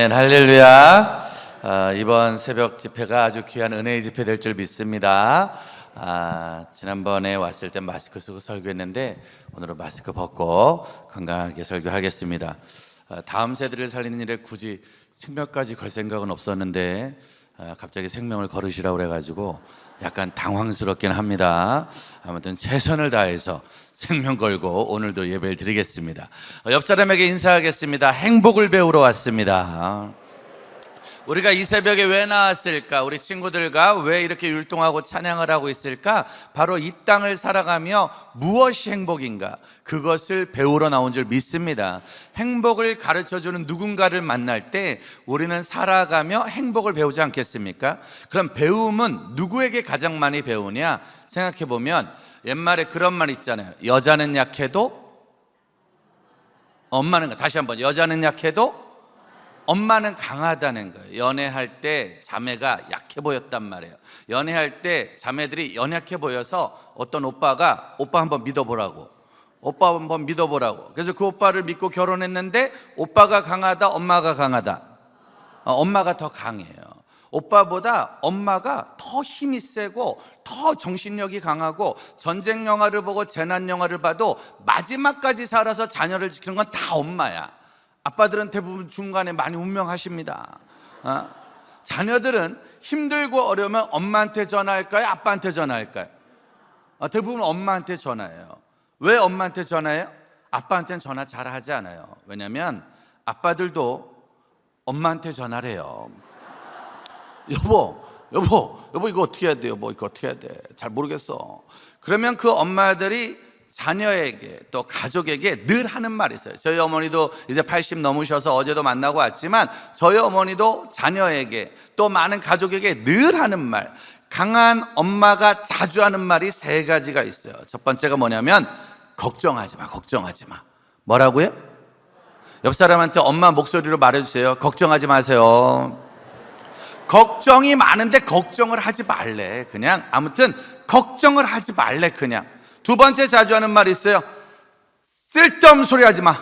할렐루야. 이번 새벽 집회가 아주 귀한 은혜의 집회 될 줄 믿습니다. 지난번에 왔을 때 마스크 쓰고 설교했는데 오늘은 마스크 벗고 건강하게 설교하겠습니다. 다음 세대를 살리는 일에 굳이 생명까지 걸 생각은 없었는데 갑자기 생명을 걸으시라고 그래가지고 약간 당황스럽긴 합니다. 아무튼 최선을 다해서 생명 걸고 오늘도 예배를 드리겠습니다. 옆 사람에게 인사하겠습니다. 행복을 배우러 왔습니다. 우리가 이 새벽에 왜 나왔을까? 우리 친구들과 왜 이렇게 율동하고 찬양을 하고 있을까? 바로 이 땅을 살아가며 무엇이 행복인가? 그것을 배우러 나온 줄 믿습니다. 행복을 가르쳐주는 누군가를 만날 때 우리는 살아가며 행복을 배우지 않겠습니까? 그럼 배움은 누구에게 가장 많이 배우냐? 생각해보면 옛말에 그런 말 있잖아요. 여자는 약해도 엄마는, 다시 한번, 여자는 약해도 엄마는 강하다는 거예요. 연애할 때 자매가 약해 보였단 말이에요. 연애할 때 자매들이 연약해 보여서 어떤 오빠가 오빠 한번 믿어보라고, 오빠 한번 믿어보라고. 그래서 그 오빠를 믿고 결혼했는데 오빠가 강하다, 엄마가 강하다? 엄마가 더 강해요. 오빠보다 엄마가 더 힘이 세고 더 정신력이 강하고, 전쟁 영화를 보고 재난 영화를 봐도 마지막까지 살아서 자녀를 지키는 건 다 엄마야. 아빠들은 대부분 중간에 많이 운명하십니다. 자녀들은 힘들고 어려우면 엄마한테 전화할까요? 아빠한테 전화할까요? 대부분 엄마한테 전화해요. 왜 엄마한테 전화해요? 아빠한테는 전화 잘 하지 않아요. 왜냐면 아빠들도 엄마한테 전화를 해요. 여보 이거 어떻게 해야 돼요? 이거 어떻게 해야 돼? 잘 모르겠어. 그러면 그 엄마들이 자녀에게 또 가족에게 늘 하는 말이 있어요. 저희 어머니도 이제 80 넘으셔서 어제도 만나고 왔지만 저희 어머니도 자녀에게 또 많은 가족에게 늘 하는 말, 강한 엄마가 자주 하는 말이 세 가지가 있어요. 첫 번째가 뭐냐면 걱정하지 마, 걱정하지 마. 뭐라고요? 옆 사람한테 엄마 목소리로 말해주세요. 걱정하지 마세요. 걱정이 많은데 걱정을 하지 말래. 그냥 아무튼 걱정을 하지 말래. 그냥. 두 번째 자주 하는 말이 있어요. 쓸데없는 소리 하지 마.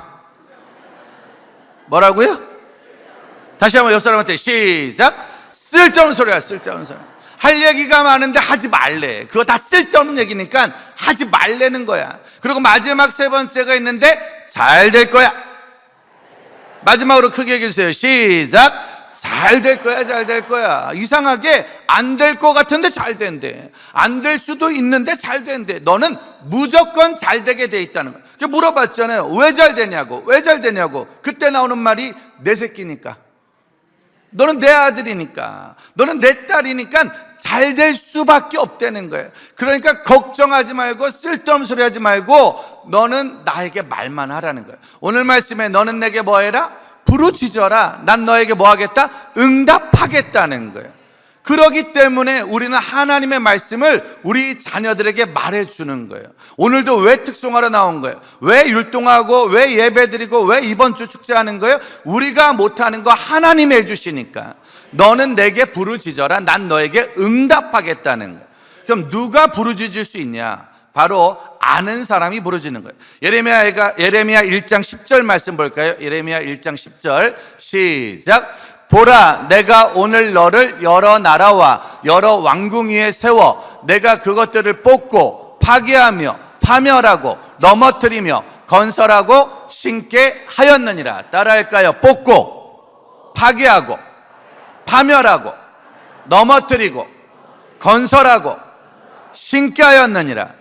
뭐라고요? 다시 한번 옆 사람한테 시작. 쓸데없는 소리야. 쓸데없는 소리. 할 얘기가 많은데 하지 말래. 그거 다 쓸데없는 얘기니까 하지 말래는 거야. 그리고 마지막 세 번째가 있는데 잘 될 거야. 마지막으로 크게 얘기해 주세요. 시작. 잘 될 거야, 잘 될 거야. 이상하게 안 될 것 같은데 잘 된대. 안 될 수도 있는데 잘 된대. 너는 무조건 잘 되게 돼 있다는 거야. 물어봤잖아요. 왜 잘 되냐고, 왜 잘 되냐고. 그때 나오는 말이 내 새끼니까, 너는 내 아들이니까, 너는 내 딸이니까 잘 될 수밖에 없다는 거예요. 그러니까 걱정하지 말고 쓸데없는 소리 하지 말고 너는 나에게 말만 하라는 거예요. 오늘 말씀에 너는 내게 뭐 해라? 부르짖어라. 난 너에게 뭐 하겠다? 응답하겠다는 거예요. 그러기 때문에 우리는 하나님의 말씀을 우리 자녀들에게 말해주는 거예요. 오늘도 왜 특송하러 나온 거예요? 왜 율동하고 왜 예배드리고 왜 이번 주 축제하는 거예요? 우리가 못하는 거 하나님이 해주시니까. 너는 내게 부르짖어라. 난 너에게 응답하겠다는 거예요. 그럼 누가 부르짖을 수 있냐? 바로 아는 사람이 부르짖는 거예요. 예레미야 1장 10절 말씀 볼까요? 예레미야 1장 10절 시작. 보라, 내가 오늘 너를 여러 나라와 여러 왕궁 위에 세워 내가 그것들을 뽑고 파괴하며 파멸하고 넘어뜨리며 건설하고 신게 하였느니라. 따라할까요? 뽑고 파괴하고 파멸하고 넘어뜨리고 건설하고 신게 하였느니라.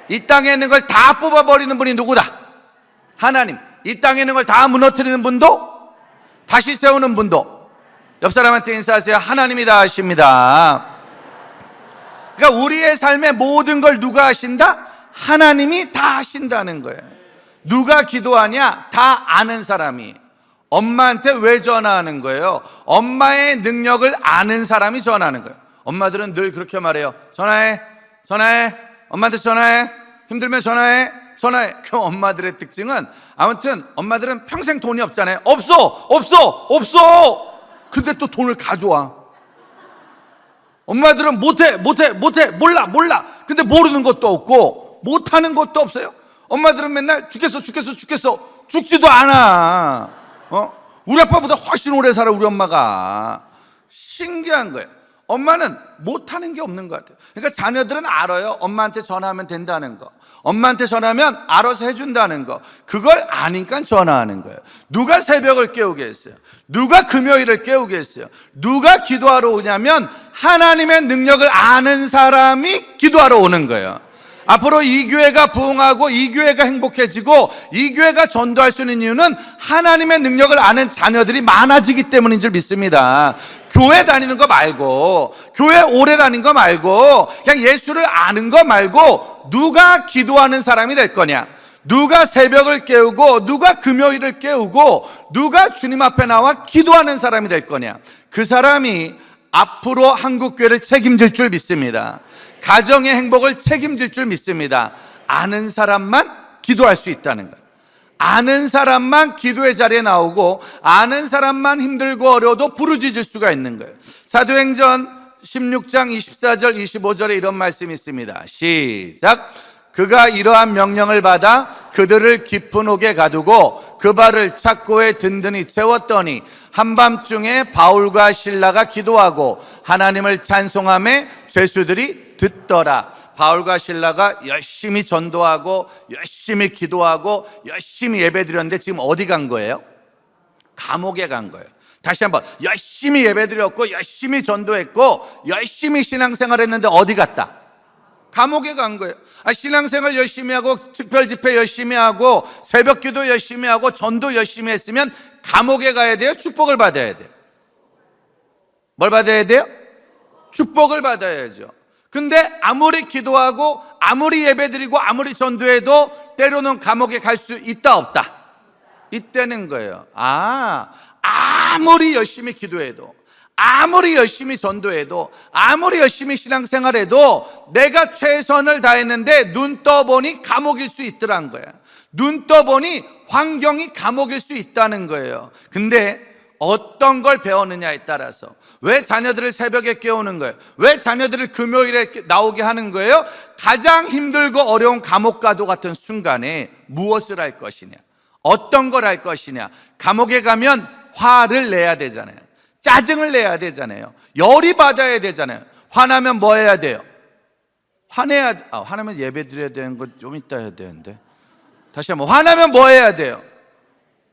이 땅에 있는 걸 다 뽑아버리는 분이 누구다? 하나님. 이 땅에 있는 걸 다 무너뜨리는 분도, 다시 세우는 분도. 옆 사람한테 인사하세요. 하나님이 다 하십니다. 그러니까 우리의 삶의 모든 걸 누가 하신다? 하나님이 다 하신다는 거예요. 누가 기도하냐? 다 아는 사람이. 엄마한테 왜 전화하는 거예요? 엄마의 능력을 아는 사람이 전화하는 거예요. 엄마들은 늘 그렇게 말해요. 전화해, 전화해, 엄마한테 전화해, 힘들면 전화해, 전화해. 그럼 엄마들의 특징은, 아무튼 엄마들은 평생 돈이 없잖아요. 없어. 근데 또 돈을 가져와. 엄마들은 못해, 몰라. 근데 모르는 것도 없고 못하는 것도 없어요. 엄마들은 맨날 죽겠어. 죽지도 않아. 우리 아빠보다 훨씬 오래 살아, 우리 엄마가. 신기한 거예요. 엄마는 못하는 게 없는 것 같아요. 그러니까 자녀들은 알아요. 엄마한테 전화하면 된다는 거, 엄마한테 전화하면 알아서 해준다는 거. 그걸 아니까 전화하는 거예요. 누가 새벽을 깨우게 했어요? 누가 금요일을 깨우게 했어요? 누가 기도하러 오냐면 하나님의 능력을 아는 사람이 기도하러 오는 거예요. 앞으로 이 교회가 부흥하고 이 교회가 행복해지고 이 교회가 전도할 수 있는 이유는 하나님의 능력을 아는 자녀들이 많아지기 때문인 줄 믿습니다. 교회 다니는 거 말고, 교회 오래 다닌 거 말고, 그냥 예수를 아는 거 말고 누가 기도하는 사람이 될 거냐, 누가 새벽을 깨우고 누가 금요일을 깨우고 누가 주님 앞에 나와 기도하는 사람이 될 거냐, 그 사람이 앞으로 한국교회를 책임질 줄 믿습니다. 가정의 행복을 책임질 줄 믿습니다. 아는 사람만 기도할 수 있다는 거예요. 아는 사람만 기도의 자리에 나오고 아는 사람만 힘들고 어려워도 부르짖을 수가 있는 거예요. 사도행전 16장 24절 25절에 이런 말씀이 있습니다. 시작. 그가 이러한 명령을 받아 그들을 깊은 옥에 가두고 그 발을 착고에 든든히 채웠더니 한밤중에 바울과 실라가 기도하고 하나님을 찬송하며 죄수들이 듣더라. 바울과 실라가 열심히 전도하고 열심히 기도하고 열심히 예배드렸는데 지금 어디 간 거예요? 감옥에 간 거예요. 다시 한번, 열심히 예배드렸고 열심히 전도했고 열심히 신앙생활했는데 어디 갔다? 감옥에 간 거예요. 신앙생활 열심히 하고 특별집회 열심히 하고 새벽기도 열심히 하고 전도 열심히 했으면 감옥에 가야 돼요? 축복을 받아야 돼요? 뭘 받아야 돼요? 축복을 받아야죠. 근데 아무리 기도하고 아무리 예배드리고 아무리 전도해도 때로는 감옥에 갈 수 있다 없다? 있다는 거예요. 아무리 열심히 기도해도 아무리 열심히 전도해도 아무리 열심히 신앙생활해도 내가 최선을 다했는데 눈 떠보니 감옥일 수 있더란 거야. 눈 떠보니 환경이 감옥일 수 있다는 거예요. 근데 어떤 걸 배웠느냐에 따라서, 왜 자녀들을 새벽에 깨우는 거예요? 왜 자녀들을 금요일에 나오게 하는 거예요? 가장 힘들고 어려운 감옥과도 같은 순간에 무엇을 할 것이냐, 어떤 걸 할 것이냐. 감옥에 가면 화를 내야 되잖아요. 짜증을 내야 되잖아요. 열이 받아야 되잖아요. 화나면 뭐 해야 돼요? 화나면 예배 드려야 되는 거 좀 이따 해야 되는데. 다시 한번, 화나면 뭐 해야 돼요?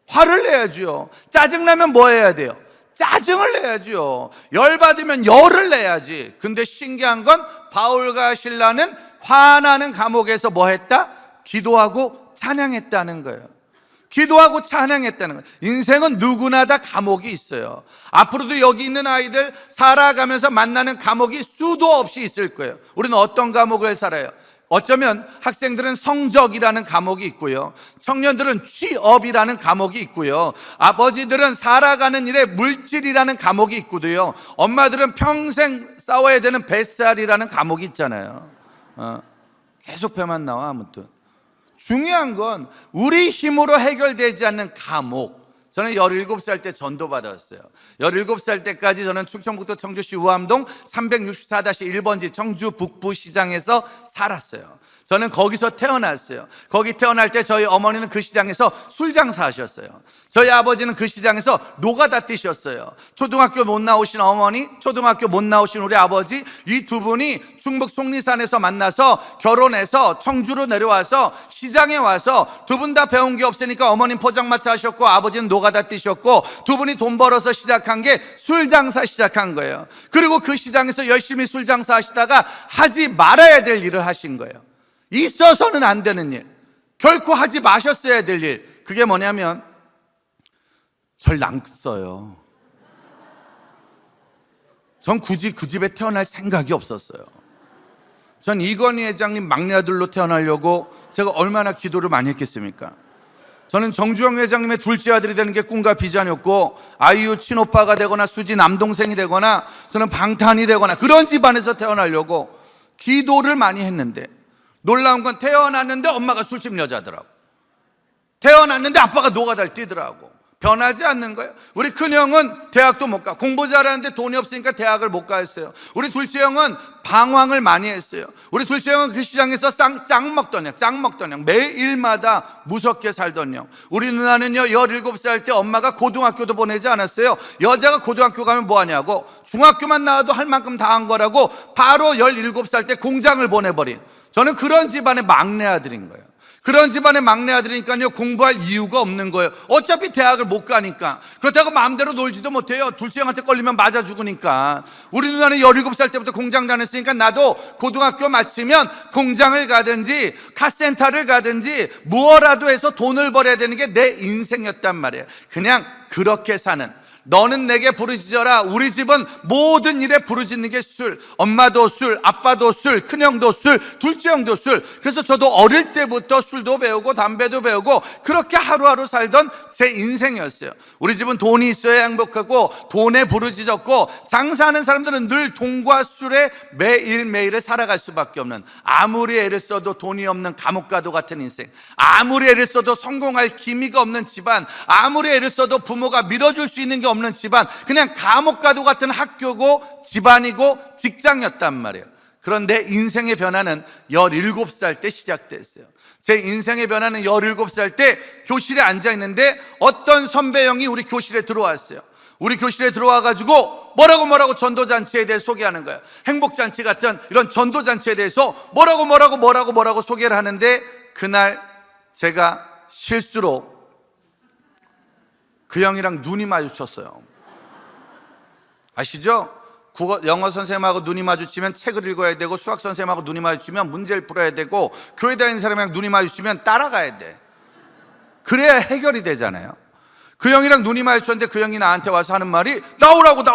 화를 내야죠. 짜증나면 뭐 해야 돼요? 짜증을 내야죠. 열 받으면 열을 내야지. 근데 신기한 건 바울과 실라는 화나는 감옥에서 뭐 했다? 기도하고 찬양했다는 거예요. 기도하고 찬양했다는 거예요. 인생은 누구나 다 감옥이 있어요. 앞으로도 여기 있는 아이들 살아가면서 만나는 감옥이 수도 없이 있을 거예요. 우리는 어떤 감옥을 살아요? 어쩌면 학생들은 성적이라는 감옥이 있고요, 청년들은 취업이라는 감옥이 있고요, 아버지들은 살아가는 일에 물질이라는 감옥이 있고요, 엄마들은 평생 싸워야 되는 뱃살이라는 감옥이 있잖아요. 계속 배만 나와. 아무튼 중요한 건 우리 힘으로 해결되지 않는 감옥. 저는 17살 때 전도 받았어요. 17살 때까지 저는 충청북도 청주시 우암동 364-1번지 청주 북부시장에서 살았어요. 저는 거기서 태어났어요. 거기 태어날 때 저희 어머니는 그 시장에서 술 장사하셨어요. 저희 아버지는 그 시장에서 노가다 뛰셨어요. 초등학교 못 나오신 어머니, 초등학교 못 나오신 우리 아버지, 이 두 분이 충북 속리산에서 만나서 결혼해서 청주로 내려와서 시장에 와서 두 분 다 배운 게 없으니까 어머니는 포장마차 하셨고 아버지는 노가다 뛰셨고 두 분이 돈 벌어서 시작한 게 술 장사 시작한 거예요. 그리고 그 시장에서 열심히 술 장사 하시다가 하지 말아야 될 일을 하신 거예요. 있어서는 안 되는 일, 결코 하지 마셨어야 될 일. 그게 뭐냐면 절 낳았어요. 전 굳이 그 집에 태어날 생각이 없었어요. 전 이건희 회장님 막내 아들로 태어나려고 제가 얼마나 기도를 많이 했겠습니까? 저는 정주영 회장님의 둘째 아들이 되는 게 꿈과 비전이었고, 아이유 친오빠가 되거나 수지 남동생이 되거나 저는 방탄이 되거나 그런 집안에서 태어나려고 기도를 많이 했는데, 놀라운 건 태어났는데 엄마가 술집 여자더라고. 태어났는데 아빠가 노가다를 뛰더라고. 변하지 않는 거예요. 우리 큰형은 대학도 못 가. 공부 잘하는데 돈이 없으니까 대학을 못 가했어요. 우리 둘째 형은 방황을 많이 했어요. 우리 둘째 형은 그 시장에서 짱 먹던 형. 매일마다 무섭게 살던 형. 우리 누나는요, 17살 때 엄마가 고등학교도 보내지 않았어요. 여자가 고등학교 가면 뭐 하냐고, 중학교만 나와도 할 만큼 다 한 거라고 바로 17살 때 공장을 보내버린, 저는 그런 집안의 막내 아들인 거예요. 그런 집안의 막내 아들이니까요, 공부할 이유가 없는 거예요. 어차피 대학을 못 가니까. 그렇다고 마음대로 놀지도 못해요. 둘째 형한테 걸리면 맞아 죽으니까. 우리 누나는 17살 때부터 공장 다녔으니까 나도 고등학교 마치면 공장을 가든지 카센터를 가든지 무엇라도 해서 돈을 벌어야 되는 게 내 인생이었단 말이에요. 그냥 그렇게 사는, 너는 내게 부르짖어라. 우리 집은 모든 일에 부르짖는 게 술. 엄마도 술, 아빠도 술, 큰형도 술, 둘째 형도 술. 그래서 저도 어릴 때부터 술도 배우고 담배도 배우고 그렇게 하루하루 살던 제 인생이었어요. 우리 집은 돈이 있어야 행복하고 돈에 부르짖었고, 장사하는 사람들은 늘 돈과 술에 매일매일을 살아갈 수밖에 없는, 아무리 애를 써도 돈이 없는 감옥가도 같은 인생, 아무리 애를 써도 성공할 기미가 없는 집안, 아무리 애를 써도 부모가 밀어줄 수 있는 게 없는 집안, 그냥 감옥가도 같은 학교고 집안이고 직장이었단 말이에요. 그런데 인생의 변화는 17살 때 시작됐어요. 제 인생의 변화는 17살 때 교실에 앉아있는데 어떤 선배 형이 우리 교실에 들어왔어요. 우리 교실에 들어와가지고 뭐라고 전도잔치에 대해 소개하는 거예요. 행복잔치 같은 이런 전도잔치에 대해서 뭐라고 소개를 하는데, 그날 제가 실수로 그 형이랑 눈이 마주쳤어요. 아시죠? 영어 선생님하고 눈이 마주치면 책을 읽어야 되고, 수학 선생님하고 눈이 마주치면 문제를 풀어야 되고, 교회 다니는 사람이랑 눈이 마주치면 따라가야 돼. 그래야 해결이 되잖아요. 그 형이랑 눈이 마주쳤는데 그 형이 나한테 와서 하는 말이 나오라고. 나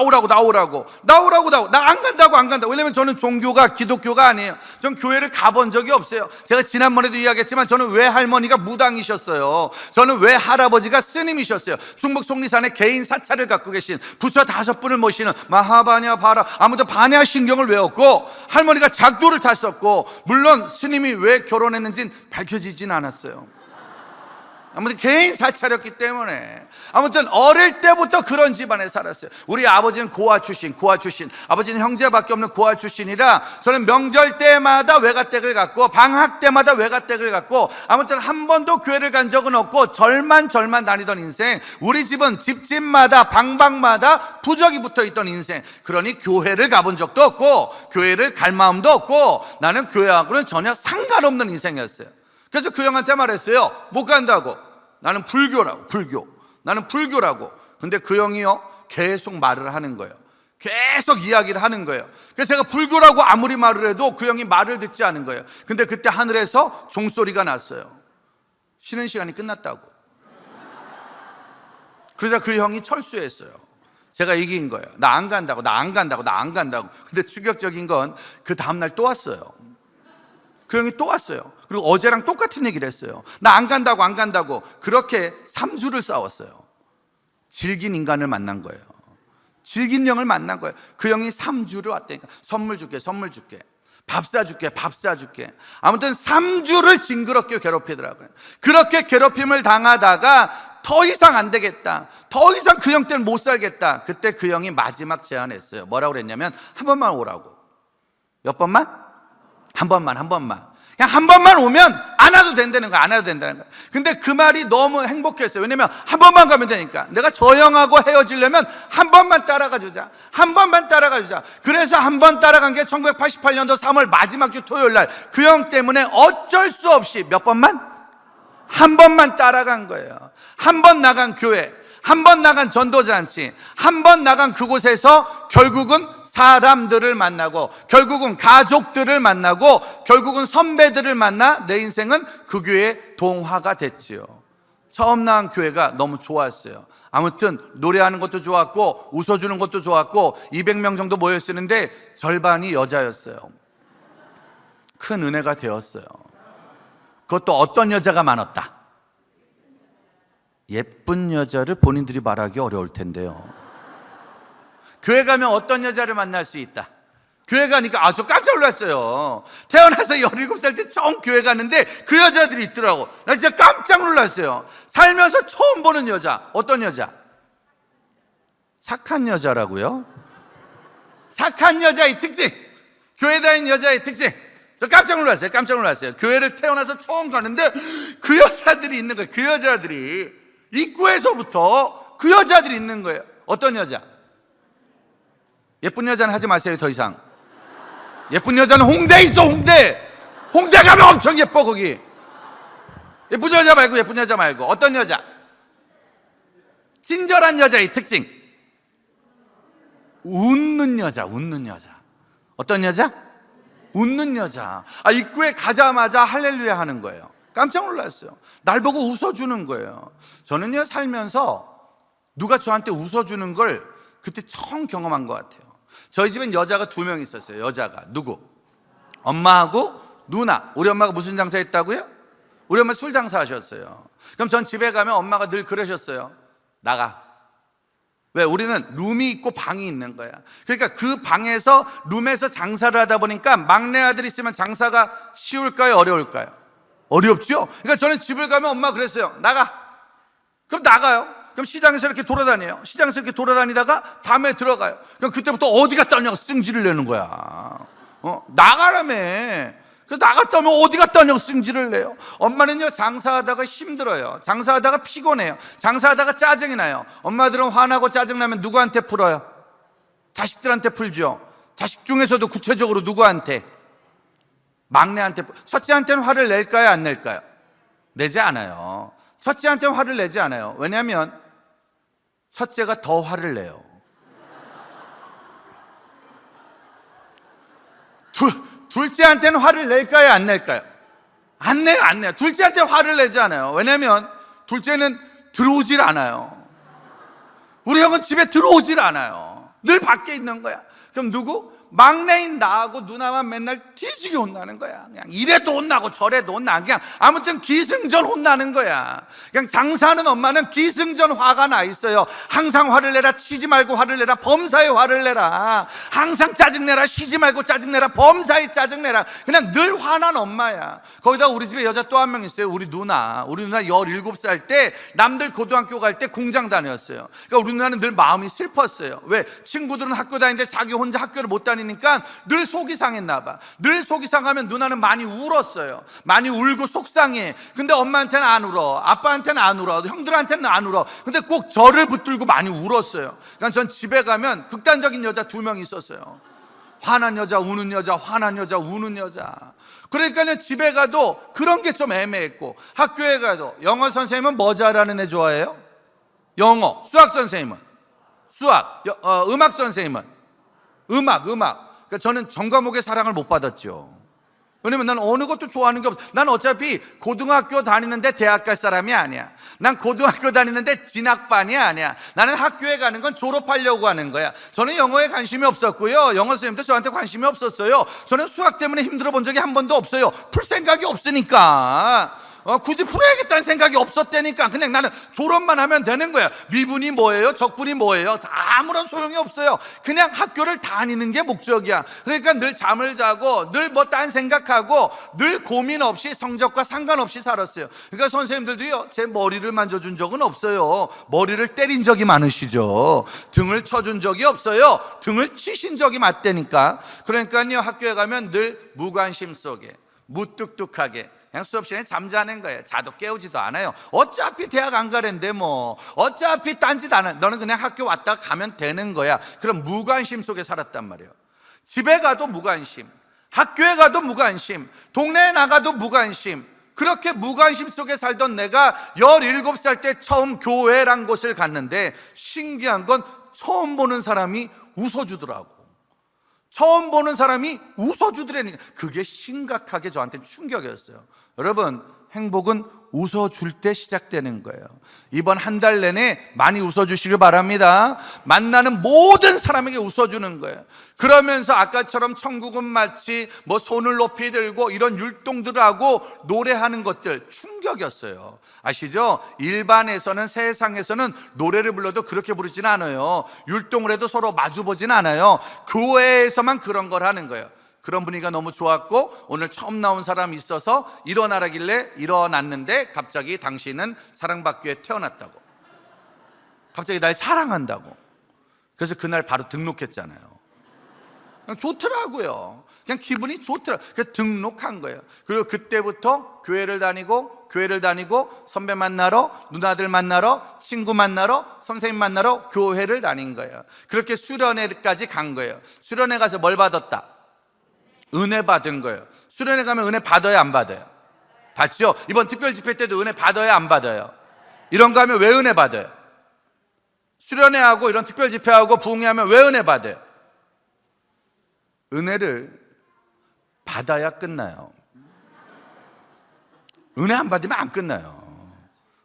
안 간다고. 왜냐면 저는 종교가 기독교가 아니에요. 전 교회를 가본 적이 없어요. 제가 지난번에도 이야기했지만 저는 외할머니가 무당이셨어요. 저는 외할아버지가 스님이셨어요. 충북 속리산에 개인 사찰을 갖고 계신 부처 5분을 모시는 마하바냐 바라, 아무튼 반야 신경을 외웠고, 할머니가 작도를 탔었고, 물론 스님이 왜 결혼했는지는 밝혀지진 않았어요. 아무튼 개인 사찰이었기 때문에, 아무튼 어릴 때부터 그런 집안에 살았어요. 우리 아버지는 고아 출신. 아버지는 형제밖에 없는 고아 출신이라 저는 명절 때마다 외가댁을 갔고, 방학 때마다 외가댁을 갔고, 아무튼 한 번도 교회를 간 적은 없고 절만 다니던 인생. 우리 집은 집집마다 방방마다 부적이 붙어있던 인생. 그러니 교회를 가본 적도 없고 교회를 갈 마음도 없고, 나는 교회하고는 전혀 상관없는 인생이었어요. 그래서 그 형한테 말했어요. 못 간다고. 나는 불교라고. 근데 그 형이요, 계속 말을 하는 거예요. 계속 이야기를 하는 거예요. 그래서 제가 불교라고 아무리 말을 해도 그 형이 말을 듣지 않은 거예요. 근데 그때 하늘에서 종소리가 났어요. 쉬는 시간이 끝났다고. 그래서 그 형이 철수했어요. 제가 이긴 거예요. 나 안 간다고. 근데 충격적인 건 그 다음날 또 왔어요. 그 형이 또 왔어요. 그리고 어제랑 똑같은 얘기를 했어요. 나 안 간다고. 그렇게 3주를 싸웠어요. 질긴 인간을 만난 거예요. 질긴 형을 만난 거예요. 그 형이 3주를 왔다니까. 선물 줄게. 밥 사줄게. 아무튼 3주를 징그럽게 괴롭히더라고요. 그렇게 괴롭힘을 당하다가 더 이상 안 되겠다, 더 이상 그 형 때는 못 살겠다. 그때 그 형이 마지막 제안했어요. 뭐라고 그랬냐면, 한 번만 오라고. 몇 번만? 한 번만. 그냥 한 번만 오면 안 와도 된다는 거야. 근데 그 말이 너무 행복했어요. 왜냐면 한 번만 가면 되니까. 내가 저 형하고 헤어지려면 한 번만 따라가 주자. 그래서 한 번 따라간 게 1988년도 3월 마지막 주 토요일 날, 그 형 때문에 어쩔 수 없이 한 번만 따라간 거예요. 한 번 나간 교회, 한 번 나간 전도잔치, 한 번 나간 그곳에서 결국은 사람들을 만나고, 결국은 가족들을 만나고, 결국은 선배들을 만나 내 인생은 그 교회의 동화가 됐지요. 처음 나온 교회가 너무 좋았어요. 아무튼 노래하는 것도 좋았고 웃어주는 것도 좋았고 200명 정도 모였었는데 절반이 여자였어요. 큰 은혜가 되었어요. 그것도 어떤 여자가 많았다? 예쁜 여자를 본인들이 말하기 어려울 텐데요. 교회 가면 어떤 여자를 만날 수 있다? 교회 가니까 저 깜짝 놀랐어요. 태어나서 17살 때 처음 교회 갔는데 그 여자들이 있더라고. 나 진짜 깜짝 놀랐어요. 살면서 처음 보는 여자. 어떤 여자? 착한 여자라고요? 착한 여자의 특징, 교회 다니는 여자의 특징. 저 깜짝 놀랐어요. 깜짝 놀랐어요. 교회를 태어나서 처음 가는데 그 여자들이 있는 거예요. 그 여자들이 입구에서부터 그 여자들이 있는 거예요. 어떤 여자? 예쁜 여자는 하지 마세요. 더 이상. 예쁜 여자는 홍대에 있어. 홍대 가면 엄청 예뻐. 거기 예쁜 여자 말고 어떤 여자? 친절한 여자의 특징, 웃는 여자. 어떤 여자? 웃는 여자. 입구에 가자마자 할렐루야 하는 거예요. 깜짝 놀랐어요. 날 보고 웃어주는 거예요. 저는요, 살면서 누가 저한테 웃어주는 걸 그때 처음 경험한 것 같아요. 저희 집엔 여자가 2명 있었어요. 여자가 누구? 엄마하고 누나. 우리 엄마가 무슨 장사 했다고요? 우리 엄마 술 장사 하셨어요. 그럼 전 집에 가면 엄마가 늘 그러셨어요. 나가. 왜? 우리는 룸이 있고 방이 있는 거야. 그러니까 그 방에서 룸에서 장사를 하다 보니까 막내 아들이 있으면 장사가 쉬울까요? 어려울까요? 어렵죠? 그러니까 저는 집을 가면 엄마가 그랬어요. 나가. 그럼 나가요. 그럼 시장에서 이렇게 돌아다녀요. 시장에서 이렇게 돌아다니다가 밤에 들어가요. 그럼 그때부터 어디 갔다 오냐고 승질을 내는 거야. 나가라며. 그래서 나갔다 오면 어디 갔다 오냐고 승질을 내요. 엄마는요, 장사하다가 힘들어요. 장사하다가 피곤해요. 장사하다가 짜증이 나요. 엄마들은 화나고 짜증나면 누구한테 풀어요? 자식들한테 풀죠. 자식 중에서도 구체적으로 누구한테? 막내한테. 첫째한테는 화를 낼까요? 안 낼까요? 내지 않아요. 첫째한테는 화를 내지 않아요. 왜냐하면 첫째가 더 화를 내요. 둘째한테는 화를 낼까요? 안 낼까요? 안 내요. 둘째한테 화를 내지 않아요. 왜냐하면 둘째는 들어오질 않아요. 우리 형은 집에 들어오질 않아요. 늘 밖에 있는 거야. 그럼 누구? 막내인 나하고 누나만 맨날 뒤지게 혼나는 거야. 그냥 이래도 혼나고 저래도 혼나. 그냥 아무튼 기승전 혼나는 거야. 그냥 장사하는 엄마는 기승전 화가 나 있어요. 항상 화를 내라. 쉬지 말고 화를 내라. 범사에 화를 내라. 항상 짜증내라. 쉬지 말고 짜증내라. 범사에 짜증내라. 그냥 늘 화난 엄마야. 거기다 우리 집에 여자 또 한 명 있어요. 우리 누나 17살 때 남들 고등학교 갈 때 공장 다녔어요. 그러니까 우리 누나는 늘 마음이 슬펐어요. 왜? 친구들은 학교 다니는데 자기 혼자 학교를 못 다니니까 늘 속이 상했나 봐. 늘 속이 상하면 누나는 많이 울었어요. 많이 울고 속상해. 근데 엄마한테는 안 울어. 아빠한테는 안 울어. 형들한테는 안 울어. 근데 꼭 저를 붙들고 많이 울었어요. 그러니까 전 집에 가면 극단적인 여자 2명 있었어요. 화난 여자, 우는 여자, 화난 여자, 우는 여자. 그러니까요, 집에 가도 그런 게 좀 애매했고, 학교에 가도 영어 선생님은 뭐 잘하는 애 좋아해요? 영어. 수학 선생님은? 수학. 음악 선생님은? 음악. 그러니까 저는 전 과목의 사랑을 못 받았죠. 왜냐면 난 어느 것도 좋아하는 게 없어. 난 어차피 고등학교 다니는데 대학 갈 사람이 아니야. 난 고등학교 다니는데 진학반이 아니야. 나는 학교에 가는 건 졸업하려고 하는 거야. 저는 영어에 관심이 없었고요. 영어 선생님도 저한테 관심이 없었어요. 저는 수학 때문에 힘들어 본 적이 한 번도 없어요. 풀 생각이 없으니까. 굳이 풀어야겠다는 생각이 없었다니까. 그냥 나는 졸업만 하면 되는 거야. 미분이 뭐예요? 적분이 뭐예요? 다 아무런 소용이 없어요. 그냥 학교를 다니는 게 목적이야. 그러니까 늘 잠을 자고 늘 뭐 딴 생각하고 늘 고민 없이 성적과 상관없이 살았어요. 그러니까 선생님들도요, 제 머리를 만져준 적은 없어요. 머리를 때린 적이 많으시죠. 등을 쳐준 적이 없어요. 등을 치신 적이 맞다니까. 그러니까요, 학교에 가면 늘 무관심 속에 무뚝뚝하게 그냥 수업 시간에 잠자는 거예요. 자도 깨우지도 않아요. 어차피 대학 안 가는데 뭐 어차피 딴짓 안 해. 너는 그냥 학교 왔다 가면 되는 거야. 그럼 무관심 속에 살았단 말이에요. 집에 가도 무관심, 학교에 가도 무관심, 동네에 나가도 무관심. 그렇게 무관심 속에 살던 내가 17살 때 처음 교회란 곳을 갔는데 신기한 건 처음 보는 사람이 웃어주더라고. 처음 보는 사람이 웃어주더라니까. 그게 심각하게 저한테는 충격이었어요. 여러분, 행복은 웃어줄 때 시작되는 거예요. 이번 한 달 내내 많이 웃어주시길 바랍니다. 만나는 모든 사람에게 웃어주는 거예요. 그러면서 아까처럼 천국은 마치 뭐 손을 높이 들고 이런 율동들을 하고 노래하는 것들 충격이었어요. 아시죠? 일반에서는, 세상에서는 노래를 불러도 그렇게 부르지는 않아요. 율동을 해도 서로 마주보지는 않아요. 교회에서만 그런 걸 하는 거예요. 그런 분위기가 너무 좋았고, 오늘 처음 나온 사람이 있어서 일어나라길래 일어났는데 갑자기 당신은 사랑받기 위해 태어났다고, 갑자기 날 사랑한다고. 그래서 그날 바로 등록했잖아요. 그냥 좋더라고요. 그냥 기분이 좋더라고요. 그래서 등록한 거예요. 그리고 그때부터 교회를 다니고 선배 만나러, 누나들 만나러, 친구 만나러, 선생님 만나러 교회를 다닌 거예요. 그렇게 수련회까지 간 거예요. 수련회 가서 뭘 받았다? 은혜 받은 거예요. 수련회 가면 은혜 받아요, 안 받아요? 받죠? 이번 특별 집회 때도 은혜 받아요, 안 받아요? 이런 거 하면 왜 은혜 받아요? 수련회하고 이런 특별 집회하고 부흥회하면 왜 은혜 받아요? 은혜를 받아야 끝나요. 은혜 안 받으면 안 끝나요.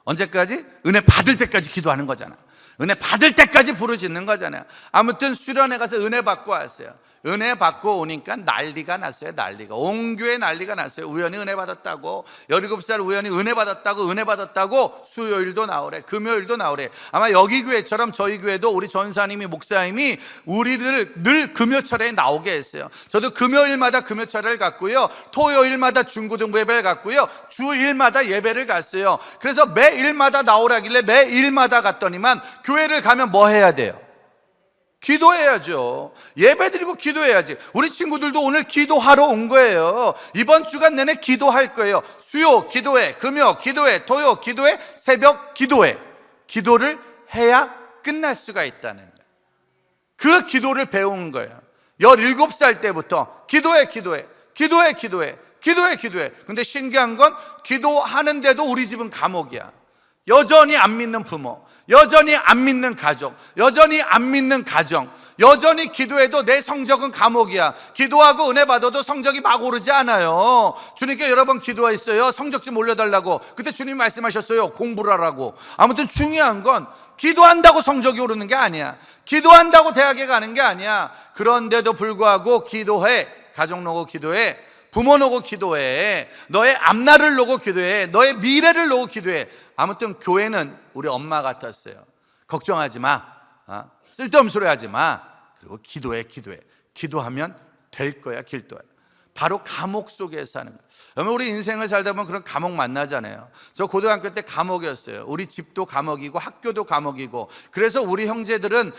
언제까지? 은혜 받을 때까지 기도하는 거잖아. 은혜 받을 때까지 부르짖는 거잖아요. 아무튼 수련회 가서 은혜 받고 왔어요. 은혜 받고 오니까 난리가 났어요. 난리가, 온 교회 난리가 났어요. 우연히 은혜 받았다고, 17살 우연히 은혜 받았다고 수요일도 나오래, 금요일도 나오래. 아마 여기 교회처럼 저희 교회도 우리 전사님이, 목사님이 우리를 늘 금요철에 나오게 했어요. 저도 금요일마다 금요철을 갔고요, 토요일마다 중고등부 예배를 갔고요, 주일마다 예배를 갔어요. 그래서 매일마다 나오라길래 매일마다 갔더니만, 교회를 가면 뭐 해야 돼요? 기도해야죠. 예배드리고 기도해야지. 우리 친구들도 오늘 기도하러 온 거예요. 이번 주간 내내 기도할 거예요. 수요 기도회, 금요 기도회, 토요 기도회, 새벽 기도회. 기도를 해야 끝날 수가 있다는 거예요. 그 기도를 배운 거예요. 17살 때부터 기도해. 근데 신기한 건, 기도하는데도 우리 집은 감옥이야. 여전히 안 믿는 부모, 여전히 안 믿는 가족, 여전히 안 믿는 가정, 여전히 기도해도 내 성적은 감옥이야. 기도하고 은혜 받아도 성적이 막 오르지 않아요. 주님께 여러 번 기도했어요. 성적 좀 올려달라고. 그때 주님 말씀하셨어요. 공부를 하라고. 아무튼 중요한 건, 기도한다고 성적이 오르는 게 아니야. 기도한다고 대학에 가는 게 아니야. 그런데도 불구하고 기도해. 가족 놓고 기도해. 부모 놓고 기도해. 너의 앞날을 놓고 기도해. 너의 미래를 놓고 기도해. 아무튼 교회는 우리 엄마 같았어요. 걱정하지 마, 쓸데없는 소리 하지 마. 그리고 기도해. 기도하면 될 거야. 길도야. 바로 감옥 속에 사는 거예요. 여러분, 우리 인생을 살다 보면 그런 감옥 만나잖아요. 저 고등학교 때 감옥이었어요. 우리 집도 감옥이고 학교도 감옥이고. 그래서 우리 형들은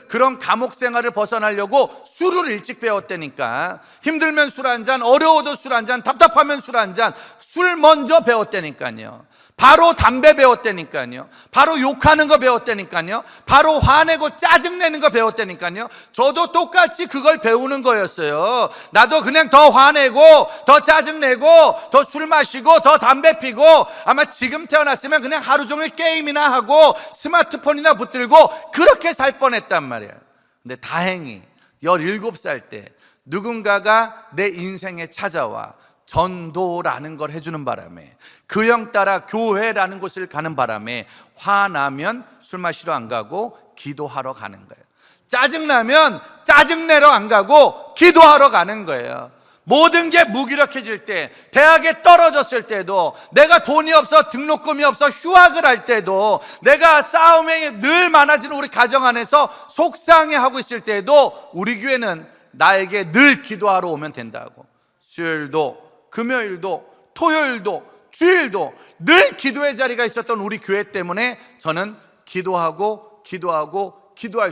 그런 감옥 생활을 벗어나려고 술을 일찍 배웠다니까. 힘들면 술 한 잔, 어려워도 술 한 잔, 답답하면 술 한 잔. 술 먼저 배웠다니까요. 바로 담배 배웠다니까요. 바로 욕하는 거 배웠다니까요. 바로 화내고 짜증내는 거 배웠다니까요. 저도 똑같이 그걸 배우는 거였어요. 나도 그냥 더 화내고, 더 짜증내고, 더 술 마시고, 더 담배 피고, 아마 지금 태어났으면 그냥 하루 종일 게임이나 하고 스마트폰이나 붙들고 그렇게 살 뻔했단 말이에요. 근데 다행히 17살 때 누군가가 내 인생에 찾아와 전도라는 걸 해주는 바람에, 그 형 따라 교회라는 곳을 가는 바람에, 화나면 술 마시러 안 가고 기도하러 가는 거예요. 짜증나면 짜증내러 안 가고 기도하러 가는 거예요. 모든 게 무기력해질 때, 대학에 떨어졌을 때도, 내가 돈이 없어, 등록금이 없어, 휴학을 할 때도, 내가 싸움이 늘 많아지는 우리 가정 안에서 속상해하고 있을 때도, 우리 교회는 나에게 늘 기도하러 오면 된다고. 수요일도, 금요일도, 토요일도, 주일도 늘 기도의 자리가 있었던 우리 교회 때문에 저는 기도할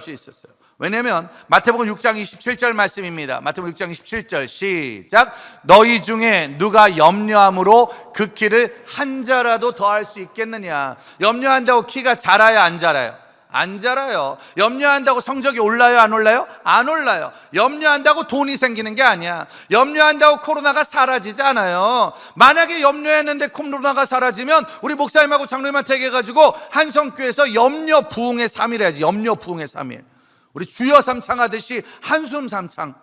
수 있었어요. 왜냐하면 마태복음 6장 27절 말씀입니다. 마태복음 6장 27절 시작. 너희 중에 누가 염려함으로 그 키를 한 자라도 더할 수 있겠느냐. 염려한다고 키가 자라요, 안 자라요? 안 자라요. 염려한다고 성적이 올라요, 안 올라요? 안 올라요. 염려한다고 돈이 생기는 게 아니야. 염려한다고 코로나가 사라지지 않아요. 만약에 염려했는데 코로나가 사라지면 우리 목사님하고 장로님한테 얘기해가지고 한성교회에서 염려 부흥의 3일 해야지. 염려 부흥의 3일. 우리 주여 삼창 하듯이 한숨 삼창.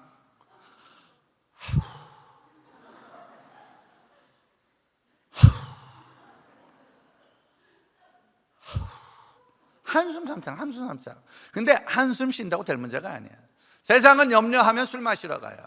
한숨 삼창. 근데 한숨 쉰다고 될 문제가 아니야. 세상은 염려하면 술 마시러 가요.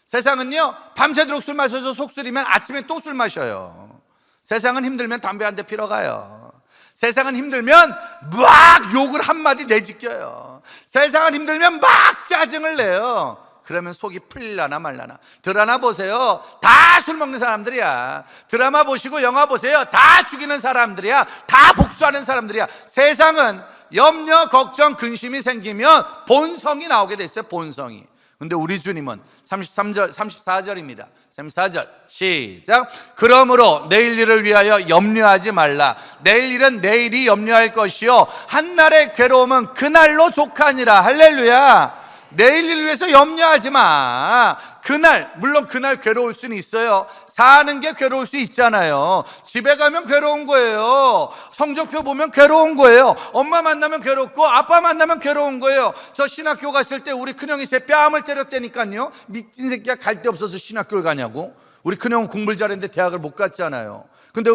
세상은요, 밤새도록 술 마셔서 속쓰리면 아침에 또 술 마셔요. 세상은 힘들면 담배 한 대 피러 가요. 세상은 힘들면 막 욕을 한마디 내지껴요. 세상은 힘들면 막 짜증을 내요. 그러면 속이 풀리려나 말라나. 드라마 보세요. 다 술 먹는 사람들이야. 드라마 보시고 영화 보세요. 다 죽이는 사람들이야. 다 복수하는 사람들이야. 세상은 염려, 걱정, 근심이 생기면 본성이 나오게 돼 있어요. 본성이. 근데 우리 주님은 34절입니다. 34절 시작. 그러므로 내일 일을 위하여 염려하지 말라. 내일 일은 내일이 염려할 것이요 한날의 괴로움은 그날로 족하니라. 할렐루야. 내일 일을 위해서 염려하지 마. 그날, 물론 그날 괴로울 수는 있어요. 사는 게 괴로울 수 있잖아요. 집에 가면 괴로운 거예요. 성적표 보면 괴로운 거예요. 엄마 만나면 괴롭고 아빠 만나면 괴로운 거예요. 저 신학교 갔을 때 우리 큰형이 제 뺨을 때렸다니까요. 미친 새끼야, 갈 데 없어서 신학교를 가냐고. 우리 큰형은 공부를 잘했는데 대학을 못 갔잖아요. 근데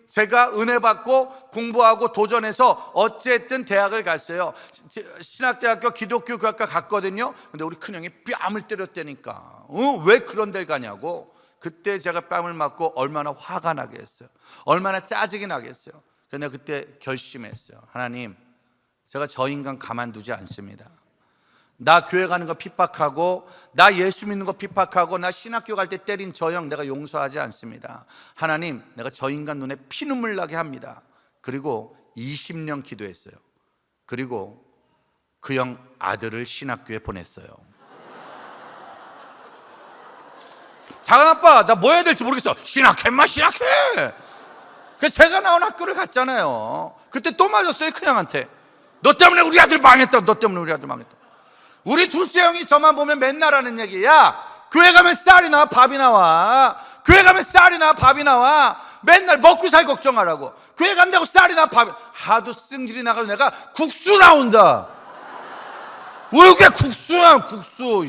제가 은혜 받고 공부하고 도전해서 어쨌든 대학을 갔어요. 신학대학교 기독교 교학과 갔거든요. 근데 우리 큰형이 뺨을 때렸다니까. 왜 그런 데를 가냐고. 그때 제가 뺨을 맞고 얼마나 화가 나게 했어요. 얼마나 짜증이 나게 했어요. 그래서 내가 그때 결심했어요. 하나님, 제가 저 인간 가만두지 않습니다. 나 교회 가는 거 핍박하고, 나 예수 믿는 거 핍박하고, 나 신학교 갈 때 때린 저 형 내가 용서하지 않습니다. 하나님, 내가 저 인간 눈에 피눈물 나게 합니다. 그리고 20년 기도했어요. 그리고 그 형 아들을 신학교에 보냈어요. 작은 아빠, 나 뭐 해야 될지 모르겠어. 신학해 인마, 신학해. 그래서 제가 나온 학교를 갔잖아요. 그때 또 맞았어요. 큰형한테. 너 때문에 우리 아들 망했다. 너 때문에 우리 아들 망했다. 우리 둘째 형이 저만 보면 맨날 하는 얘기야. 교회 가면 쌀이 나와 밥이 나와. 교회 가면 쌀이 나와 밥이 나와. 맨날 먹고 살 걱정하라고. 교회 간다고 쌀이 나와 밥이. 하도 승질이 나가서 내가 국수 나온다. 왜 그게 국수야, 국수.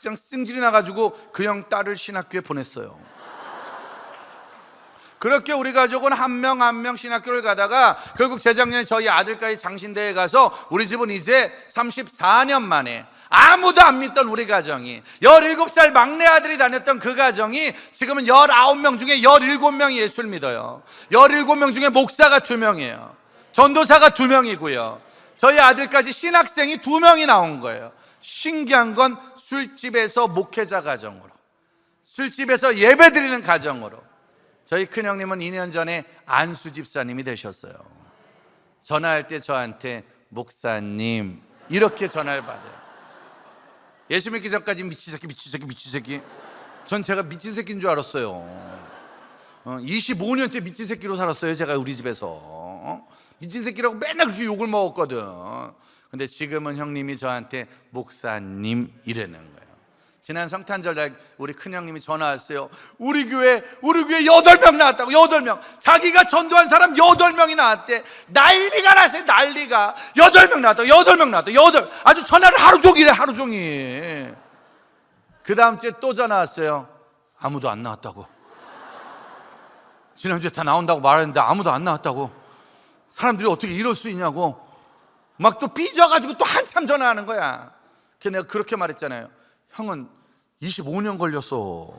그냥 승질이 나가지고 그 형 딸을 신학교에 보냈어요. 그렇게 우리 가족은 한 명 한 명 신학교를 가다가 결국 재작년에 저희 아들까지 장신대에 가서 우리 집은 이제 34년 만에 아무도 안 믿던 우리 가정이 17살 막내 아들이 다녔던 그 가정이 지금은 19명 중에 17명이 예수를 믿어요. 17명 중에 목사가 2명이에요. 전도사가 2명이고요. 저희 아들까지 신학생이 2명이 나온 거예요. 신기한 건 술집에서 목회자 가정으로, 술집에서 예배드리는 가정으로. 저희 큰형님은 2년 전에 안수 집사님이 되셨어요. 전화할 때 저한테 목사님 이렇게 전화를 받아요. 예수 믿기 전까지 미친 새끼. 전 제가 미친 새끼인 줄 알았어요. 25년째 미친 새끼로 살았어요. 제가 우리 집에서 미친 새끼라고 맨날 그렇게 욕을 먹었거든. 근데 지금은 형님이 저한테 목사님 이러는 거예요. 지난 성탄절 날 우리 큰형님이 전화 왔어요. 우리 교회 8명 나왔다고. 8명. 자기가 전도한 사람 8명이 나왔대. 난리가 났어요. 난리가. 8명 나왔다고. 8명 나왔다고. 아주 전화를 하루 종일 해. 하루 종일. 그 다음 주에 또 전화 왔어요. 아무도 안 나왔다고. 지난주에 다 나온다고 말했는데 아무도 안 나왔다고. 사람들이 어떻게 이럴 수 있냐고. 막 또 삐져가지고 또 한참 전화하는 거야. 그래서 내가 그렇게 말했잖아요. 형은 25년 걸렸어.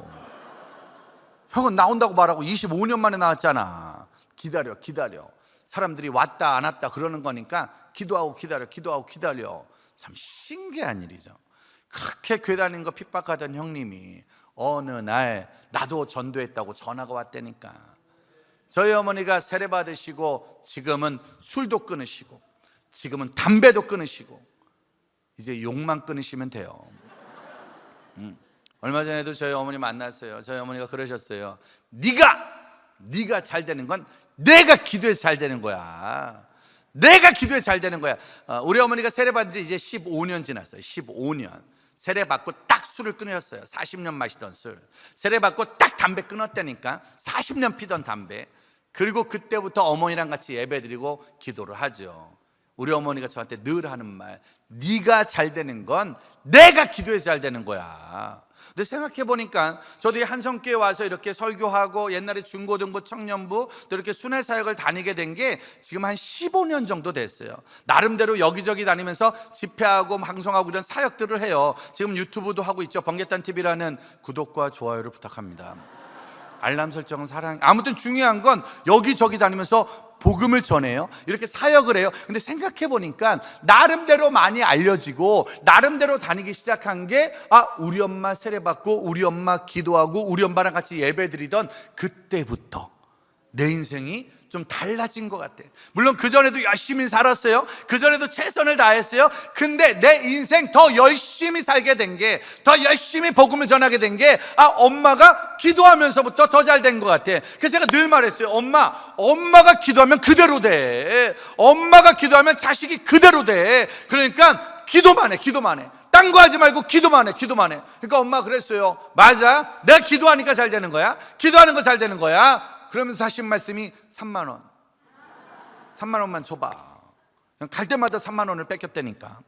형은 나온다고 말하고 25년 만에 나왔잖아. 기다려. 사람들이 왔다 안 왔다 그러는 거니까 기도하고 기다려. 참 신기한 일이죠. 그렇게 교회 다니는 거 핍박하던 형님이 어느 날 나도 전도했다고 전화가 왔다니까. 저희 어머니가 세례 받으시고 지금은 술도 끊으시고 지금은 담배도 끊으시고 이제 욕만 끊으시면 돼요. 얼마 전에도 저희 어머니 만났어요. 저희 어머니가 그러셨어요. 네가 잘 되는 건 내가 기도해서 잘 되는 거야. 내가 기도해서 잘 되는 거야. 우리 어머니가 세례 받은 지 이제 15년 지났어요. 15년. 세례 받고 딱 술을 끊으셨어요. 40년 마시던 술. 세례 받고 딱 담배 끊었다니까. 40년 피던 담배. 그리고 그때부터 어머니랑 같이 예배드리고 기도를 하죠. 우리 어머니가 저한테 늘 하는 말, 네가 잘 되는 건 내가 기도해서 잘 되는 거야. 근데 생각해 보니까 저도 이 한성교회 와서 이렇게 설교하고 옛날에 중고등부 청년부 또 이렇게 순회 사역을 다니게 된 게 지금 한 15년 정도 됐어요. 나름대로 여기저기 다니면서 집회하고 방송하고 이런 사역들을 해요. 지금 유튜브도 하고 있죠. 번개탄 TV라는 구독과 좋아요를 부탁합니다. 알람 설정은 사랑. 아무튼 중요한 건 여기저기 다니면서 복음을 전해요. 이렇게 사역을 해요. 근데 생각해 보니까 나름대로 많이 알려지고 나름대로 다니기 시작한 게 우리 엄마 세례받고 우리 엄마 기도하고 우리 엄마랑 같이 예배드리던 그때부터 내 인생이 좀 달라진 것 같아. 물론 그전에도 열심히 살았어요. 그전에도 최선을 다했어요. 근데 내 인생 더 열심히 살게 된 게, 더 열심히 복음을 전하게 된 게 엄마가 기도하면서부터 더 잘 된 것 같아. 그래서 제가 늘 말했어요. 엄마가 기도하면 그대로 돼. 엄마가 기도하면 자식이 그대로 돼. 그러니까 기도만 해. 딴 거 하지 말고 기도만 해. 그러니까 엄마가 그랬어요. 맞아, 내가 기도하니까 잘 되는 거야. 기도하는 거 잘 되는 거야. 그러면서 하신 말씀이 3만 원만 줘봐. 그냥 갈 때마다 3만 원을 뺏겼다니까.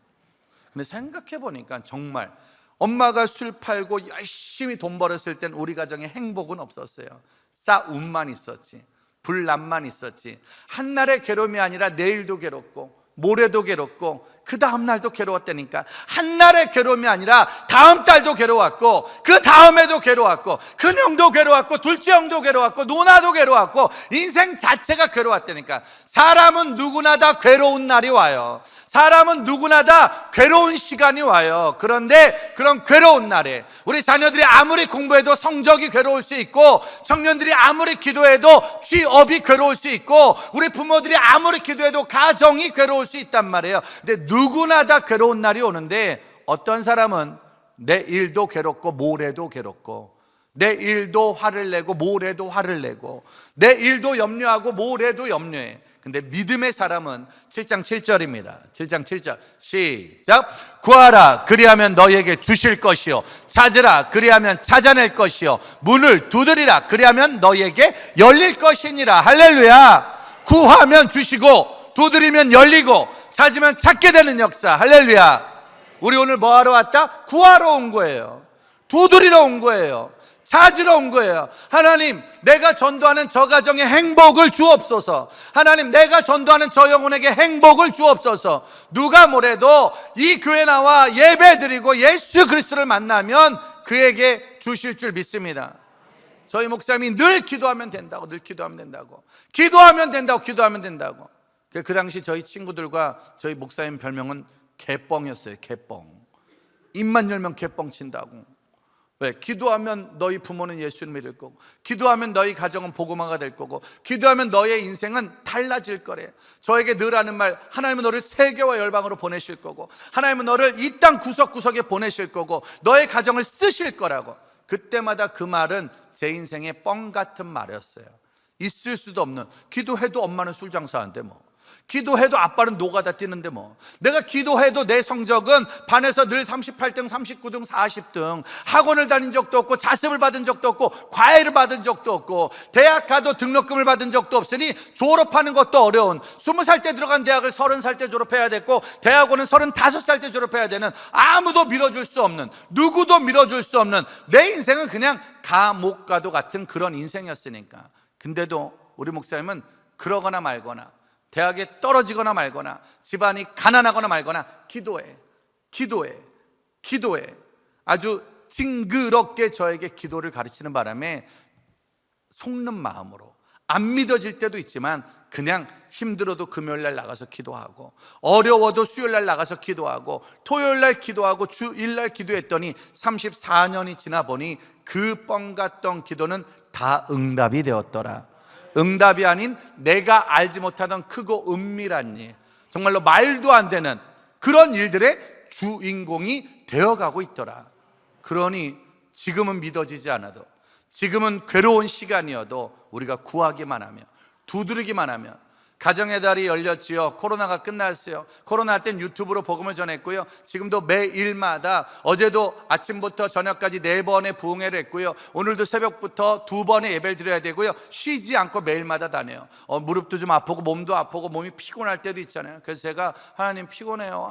근데 생각해 보니까 정말 엄마가 술 팔고 열심히 돈 벌었을 땐 우리 가정에 행복은 없었어요. 싸움만 있었지, 불난만 있었지. 한날의 괴로움이 아니라 내일도 괴롭고 모레도 괴롭고 그 다음 날도 괴로웠다니까. 한날의 괴로움이 아니라 다음 달도 괴로웠고 그 다음에도 괴로웠고 큰형도 괴로웠고 둘째 형도 괴로웠고 누나도 괴로웠고 인생 자체가 괴로웠다니까. 사람은 누구나 다 괴로운 날이 와요. 사람은 누구나 다 괴로운 시간이 와요. 그런데 그런 괴로운 날에 우리 자녀들이 아무리 공부해도 성적이 괴로울 수 있고, 청년들이 아무리 기도해도 취업이 괴로울 수 있고, 우리 부모들이 아무리 기도해도 가정이 괴로울 수 있단 말이에요. 근데 누구나 다 괴로운 날이 오는데 어떤 사람은 내일도 괴롭고 모레도 괴롭고, 내일도 화를 내고 모레도 화를 내고, 내일도 염려하고 모레도 염려해. 근데 믿음의 사람은 7장 7절입니다. 7장 7절 시작. 구하라 그리하면 너희에게 주실 것이요, 찾으라 그리하면 찾아낼 것이요, 문을 두드리라 그리하면 너희에게 열릴 것이니라. 할렐루야. 구하면 주시고 두드리면 열리고 찾으면 찾게 되는 역사. 할렐루야. 우리 오늘 뭐 하러 왔다? 구하러 온 거예요. 두드리러 온 거예요. 찾으러 온 거예요. 하나님, 내가 전도하는 저 가정에 행복을 주옵소서. 하나님, 내가 전도하는 저 영혼에게 행복을 주옵소서. 누가 뭐래도 이 교회 나와 예배 드리고 예수 그리스도를 만나면 그에게 주실 줄 믿습니다. 저희 목사님이 늘 기도하면 된다고, 기도하면 된다고. 그 당시 저희 친구들과 저희 목사님 별명은 개뻥이었어요. 개뻥. 입만 열면 개뻥 친다고. 왜? 기도하면 너희 부모는 예수를 믿을 거고, 기도하면 너희 가정은 복음화가 될 거고, 기도하면 너의 인생은 달라질 거래. 저에게 늘 하는 말, 하나님은 너를 세계와 열방으로 보내실 거고, 하나님은 너를 이 땅 구석구석에 보내실 거고, 너의 가정을 쓰실 거라고. 그때마다 그 말은 제 인생의 뻥 같은 말이었어요. 있을 수도 없는. 기도해도 엄마는 술 장사한대 뭐, 기도해도 아빠는 노가다 뛰는데 뭐, 내가 기도해도 내 성적은 반에서 늘 38등, 39등, 40등, 학원을 다닌 적도 없고 자습을 받은 적도 없고 과외를 받은 적도 없고 대학 가도 등록금을 받은 적도 없으니 졸업하는 것도 어려운, 20살 때 들어간 대학을 30살 때 졸업해야 됐고 대학원은 35살 때 졸업해야 되는, 아무도 밀어줄 수 없는, 누구도 밀어줄 수 없는 내 인생은 그냥 감옥과도 같은 그런 인생이었으니까. 근데도 우리 목사님은 그러거나 말거나, 대학에 떨어지거나 말거나, 집안이 가난하거나 말거나 기도해. 아주 징그럽게 저에게 기도를 가르치는 바람에 속는 마음으로, 안 믿어질 때도 있지만 그냥 힘들어도 금요일날 나가서 기도하고, 어려워도 수요일날 나가서 기도하고, 토요일날 기도하고 주일날 기도했더니 34년이 지나 보니 그 뻥 같던 기도는 다 응답이 되었더라. 응답이 아닌 내가 알지 못하던 크고 은밀한 일, 정말로 말도 안 되는 그런 일들의 주인공이 되어가고 있더라. 그러니 지금은 믿어지지 않아도, 지금은 괴로운 시간이어도 우리가 구하기만 하면, 두드리기만 하면, 가정의 달이 열렸지요. 코로나가 끝났어요. 코로나 할 땐 유튜브로 복음을 전했고요. 지금도 매일마다, 어제도 아침부터 저녁까지 4번의 부흥회를 했고요. 오늘도 새벽부터 2번의 예배를 드려야 되고요. 쉬지 않고 매일마다 다녀요. 무릎도 좀 아프고 몸도 아프고 몸이 피곤할 때도 있잖아요. 그래서 제가 하나님 피곤해요.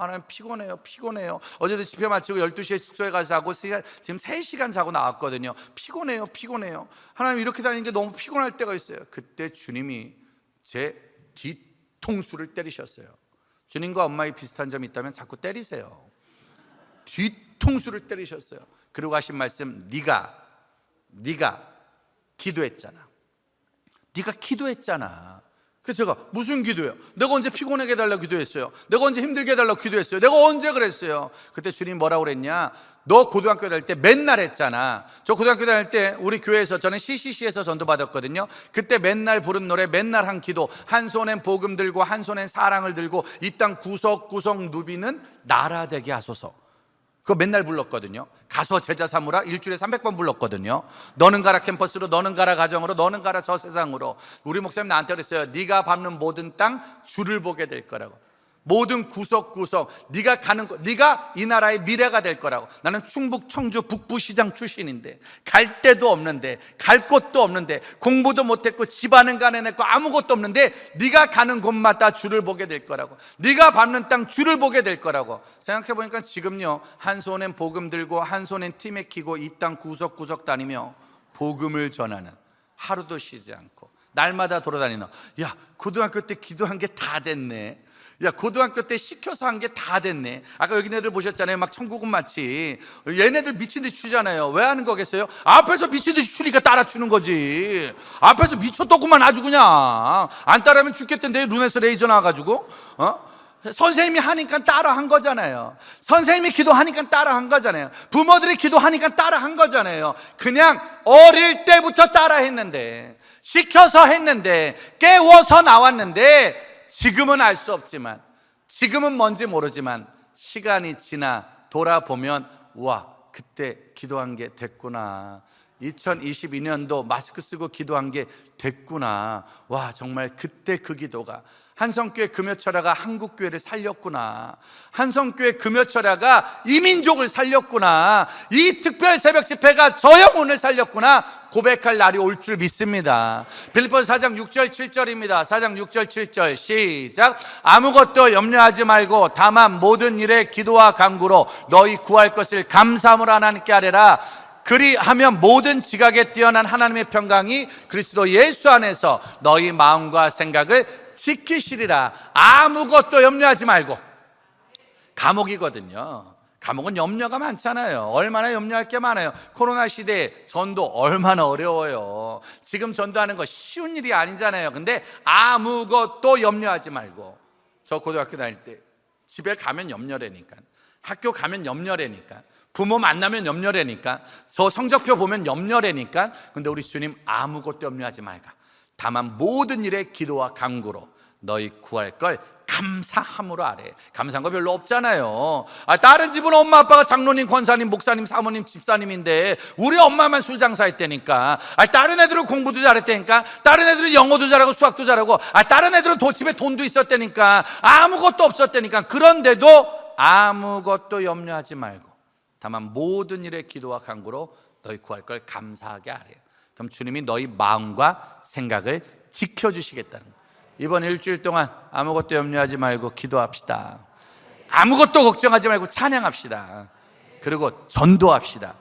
어제도 집회 마치고 12시에 숙소에 가서 자고 지금 3시간 자고 나왔거든요. 피곤해요. 하나님 이렇게 다니는 게 너무 피곤할 때가 있어요. 그때 주님이 제 뒤통수를 때리셨어요. 주님과 엄마의 비슷한 점이 있다면 자꾸 때리세요. 뒤통수를 때리셨어요. 그리고 하신 말씀, 네가 기도했잖아. 네가 기도했잖아. 그래서 제가 무슨 기도요? 내가 언제 피곤하게 해달라고 기도했어요? 내가 언제 힘들게 해달라고 기도했어요? 내가 언제 그랬어요? 그때 주님 뭐라고 그랬냐? 너 고등학교 다닐 때 맨날 했잖아. 저 고등학교 다닐 때 우리 교회에서, 저는 CCC에서 전도받았거든요. 그때 맨날 부른 노래, 맨날 한 기도, 한 손엔 복음 들고 한 손엔 사랑을 들고 이 땅 구석구석 누비는 나라 되게 하소서. 그거 맨날 불렀거든요. 가서 제자 삼으라 일주일에 300번 불렀거든요. 너는 가라 캠퍼스로, 너는 가라 가정으로, 너는 가라 저 세상으로. 우리 목사님 나한테 그랬어요. 네가 밟는 모든 땅 주를 보게 될 거라고. 모든 구석구석 네가 가는 곳, 네가 이 나라의 미래가 될 거라고. 나는 충북 청주 북부시장 출신인데 갈 데도 없는데, 갈 곳도 없는데, 공부도 못했고 집안은 가난했고 아무것도 없는데 네가 가는 곳마다 주를 보게 될 거라고. 네가 밟는 땅 주를 보게 될 거라고. 생각해보니까 지금요, 한 손엔 복음 들고 한 손엔 티에 키고 이 땅 구석구석 다니며 복음을 전하는, 하루도 쉬지 않고 날마다 돌아다니는, 야 고등학교 때 기도한 게 다 됐네. 야 고등학교 때 시켜서 한 게 다 됐네. 아까 여기 애들 보셨잖아요. 막 천국은 마치 얘네들 미친듯이 추잖아요. 왜 하는 거겠어요? 앞에서 미친듯이 추니까 따라 추는 거지. 앞에서 미쳤더구만 아주 그냥. 안 따라하면 죽겠던데 눈에서 레이저 나와가지고. 선생님이 하니까 따라 한 거잖아요. 선생님이 기도하니까 따라 한 거잖아요. 부모들이 기도하니까 따라 한 거잖아요. 그냥 어릴 때부터 따라 했는데, 시켜서 했는데, 깨워서 나왔는데, 지금은 알 수 없지만, 지금은 뭔지 모르지만 시간이 지나 돌아보면 와, 그때 기도한 게 됐구나. 2022년도 마스크 쓰고 기도한 게 됐구나. 와, 정말 그때 그 기도가 한성교회 금요철야가 한국교회를 살렸구나. 한성교회 금요철야가 이민족을 살렸구나. 이 특별 새벽 집회가 저 영혼을 살렸구나 고백할 날이 올 줄 믿습니다. 빌립보서 4장 6절 7절입니다 4장 6절 7절 시작. 아무것도 염려하지 말고 다만 모든 일에 기도와 간구로 너희 구할 것을 감사함으로 하나님께 아뢰라. 그리하면 모든 지각에 뛰어난 하나님의 평강이 그리스도 예수 안에서 너희 마음과 생각을 지키시리라. 아무것도 염려하지 말고. 감옥이거든요. 감옥은 염려가 많잖아요. 얼마나 염려할 게 많아요. 코로나 시대에 전도 얼마나 어려워요. 지금 전도하는 거 쉬운 일이 아니잖아요. 근데 아무것도 염려하지 말고. 저 고등학교 다닐 때 집에 가면 염려라니까, 학교 가면 염려라니까, 부모 만나면 염려라니까, 저 성적표 보면 염려라니까. 근데 우리 주님 아무것도 염려하지 말까. 다만 모든 일에 기도와 간구로 너희 구할 걸 감사함으로 아래. 감사한 거 별로 없잖아요. 다른 집은 엄마 아빠가 장로님, 권사님, 목사님, 사모님, 집사님인데 우리 엄마만 술 장사했다니까. 다른 애들은 공부도 잘했다니까. 다른 애들은 영어도 잘하고 수학도 잘하고. 다른 애들은 집에 돈도 있었다니까. 아무것도 없었다니까. 그런데도 아무것도 염려하지 말고 다만 모든 일에 기도와 간구로 너희 구할 걸 감사하게 하래요. 그럼 주님이 너희 마음과 생각을 지켜주시겠다는 거예요. 이번 일주일 동안 아무것도 염려하지 말고 기도합시다. 아무것도 걱정하지 말고 찬양합시다. 그리고 전도합시다.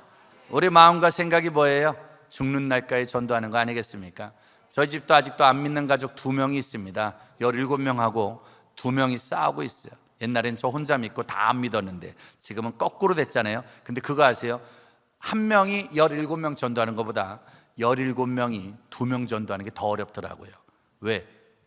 우리 마음과 생각이 뭐예요? 죽는 날까지 전도하는 거 아니겠습니까? 저희 집도 아직도 안 믿는 가족 2명이 있습니다. 17명하고 2명이 싸우고 있어요. 옛날엔 저 혼자 믿고 다 안 믿었는데 지금은 거꾸로 됐잖아요. 근데 그거 아세요? 한 명이 17명 전도하는 것보다 17명이 2명 전도하는 게 더 어렵더라고요. 왜?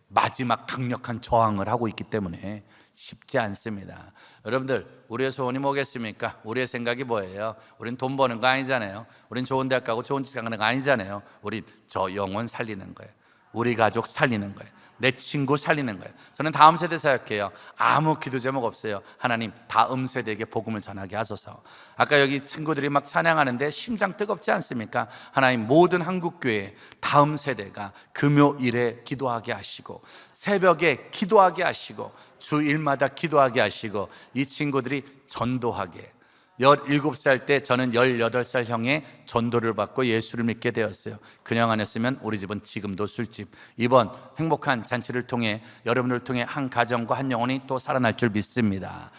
마지막 강력한 저항을 하고 있기 때문에 쉽지 않습니다. 여러분들, 우리의 소원이 뭐겠습니까? 우리의 생각이 뭐예요? 우린 돈 버는 거 아니잖아요. 우린 좋은 대학 가고 좋은 직장 가는 거 아니잖아요. 우린 저 영혼 살리는 거예요. 우리 가족 살리는 거예요. 내 친구 살리는 거예요. 저는 다음 세대 생각해요. 아무 기도 제목 없어요. 하나님, 다음 세대에게 복음을 전하게 하소서. 아까 여기 친구들이 막 찬양하는데 심장 뜨겁지 않습니까? 하나님, 모든 한국교회 다음 세대가 금요일에 기도하게 하시고 새벽에 기도하게 하시고 주일마다 기도하게 하시고 이 친구들이 전도하게. 17살 때 저는 18살 형의 전도를 받고 예수를 믿게 되었어요. 그냥 아니었으면 우리 집은 지금도 술집. 이번 행복한 잔치를 통해 여러분을 통해 한 가정과 한 영혼이 또 살아날 줄 믿습니다.